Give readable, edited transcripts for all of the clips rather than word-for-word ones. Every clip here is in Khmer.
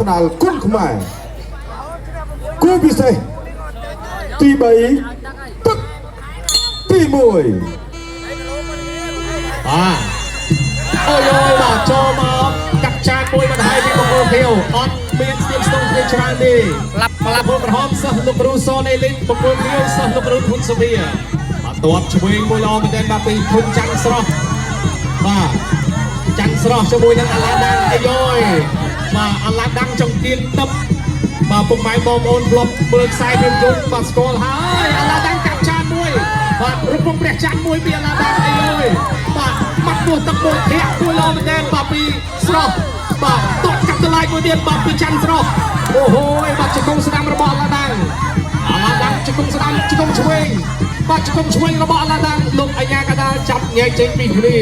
ថ្នាលគុណខ្មែរគូពិសេសទី3ទឹកទី1អូយបាទចូលមកកាត់ចានមួយបន្ថែមពីបង្គោលភៀវអត់មានស្ទៀងស្ទងគ្នាច្រើនទេក្លាប់ក្រហមសិស្សលោកគ្រូសនអេលីនបង្គោលភៀវសិស្សលោកគ្រូធុនសុភាបាទតបឆ្វេងមួយល្អមែនទែនបាទពីធុនច័ន្ទស្រស់បាទច័ន្ទស្រស់ជាមួយនឹងអាឡាដាំងអាយ៉យបាទអាឡាដាំងចង្កៀនទឹកបាទពុកម៉ែបងប្អូនធ្លាប់មើលខ្សែភាពយន្តបាទស្គាល់ហើយអាឡាដាំងកាត់ចានមួយបាទរំពងព្រះច័ន្ទមួយពីអាឡាដាំងអាយ៉យបាទបាត់នោះទឹកមួយធាក់មួយល្អមែនទែនបាទពីស្រស់បាទតក់កាត់កន្លែងមួយទៀតបាទពីច័ន្ទស្រស់អូហូយបាទជង្គង់ស្ដាំរបស់អាឡាដាំងជង្គង់ស្ដាំជង្គង់ឆ្វេងបាទជង្គង់ឆ្វេងរបស់អាឡាដាំងលោកអាញាកដាលចាប់ញែកចេញពីគ្នា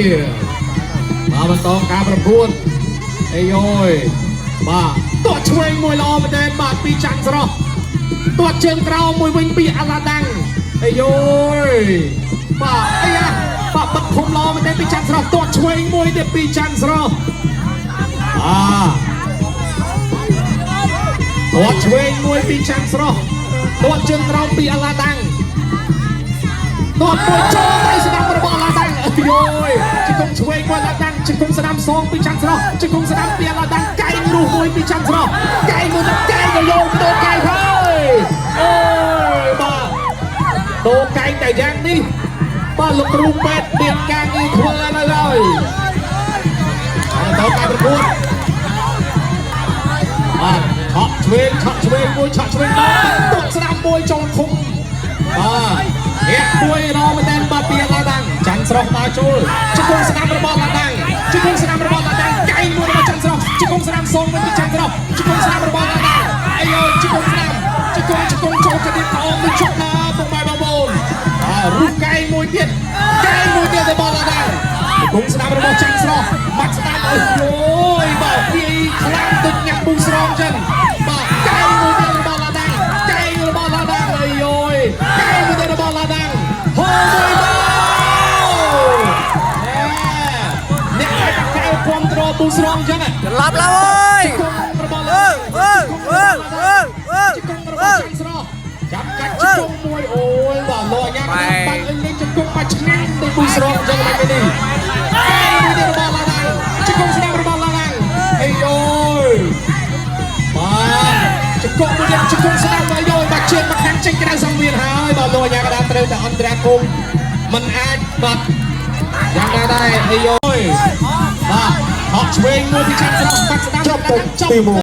បាទបន្តការប្រកួតអាយ៉យបាទតក់ឆ្វេងមួយល្អមែនទែនបាទពីច័ន្ទស្រស់តក់ជើងក្រោមមួយវិញពីអាឡាដាំងអាយ៉យបាទអាយ៉ាបាទបិទធំល្អមែនទែនពីច័ន្ទស្រស់តក់ឆ្វេងមួយទៀតពីច័ន្ទស្រស់តក់ឆ្វេងមួយពីច័ន្ទស្រស់តក់ជើងក្រោមពីអាឡាដាំងតក់មួយចូលទៅស្ដាំរបស់អាឡាដាំងអាយ៉យជង្គង់ឆ្វេងមួយអាឡាដាំងជង្គង់ស្ដាំសងពីច័ន្ទស្រស់ជង្គង់ស្ដាំពីអាឡាដាំងកែងរស់មួយពីច័ន្ទស្រស់កែងមួយទៅកែងទៅយកទៅកែងហើយអូយបាទតោកែងតែយ៉ាងនេះបាទលោកគ្រូពេទ្យមានការងារធ្វើនៅហើយបន្តការប្រកួតបាទឆក់ឆ្វេងមួយឆក់ឆ្វេងមកទុកស្ដាំមួយចុងធំបាទអ្នកមួយរមែនទែនបាទពីអាឡាដាំងច័ន្ទស្រស់មកចូលជង្គង់ស្ដាំរបស់អាឡាដាំងជង្គង់ស្ដាំរបស់អាឡាដាំងកែងមួយរបស់ច័ន្ទស្រស់ជង្គង់ស្ដាំសងវិញពីច័ន្ទស្រស់ជង្គង់ស្ដាំរបស់អាឡាដាំងអាយ៉ូជង្គង់ស្ដាំជង្គង់ចូលទៅទៀតអោមួយជុកណាពុកម៉ែបងប្អូនរូបកែងមួយទៀតរបស់អាឡាដាំងជង្គង់ស្ដាំរបស់ច័ន្ទស្រស់បាត់ស្ដាំអូយបាទវាខ្លាំងដូចញ៉ាំប៊ូស្រងចឹងបាទកែងមួយទៀតរបស់អាឡាដាំងកែងរបស់អាឡាដាំងអាយ៉ូយកែងមួយទៀតរបស់អាឡាដាំងហូមួយអ្នកឲ្យតាកែវគ្រប់ត្រប៊ូស្រងចឹងច្រឡំឡើយជង្គង់របស់អាឡាដាំងជង្គង់របស់ច័ន្ទស្រស់ចាប់កាច់ជង្គង់មួយអូយបាទលោកអាញាបាក់លេងជង្គង់បាច់ឆ្ងាញ់ទៅប៊ូស្រងចឹងមិនទេនេះរបស់ឡាដាំងជង្គង់ស្ដាំរបស់ឡាដាំងអាយ៉ូយបាទជង្គង់មួយទៀតជង្គង់ស្ដាំអាយ៉ូយបាទជើងមកខាងចេញក្រៅសង្វៀនហើយបាទលោកអាញាកដាត្រូវតែអន្តរាគមមិនអាចបាទយ៉ាងណាដែរអាយ៉ូយបាទហក់ឆ្វេងមួយពីច័ន្ទស្រស់បាត់ស្ដាំចប់ទី1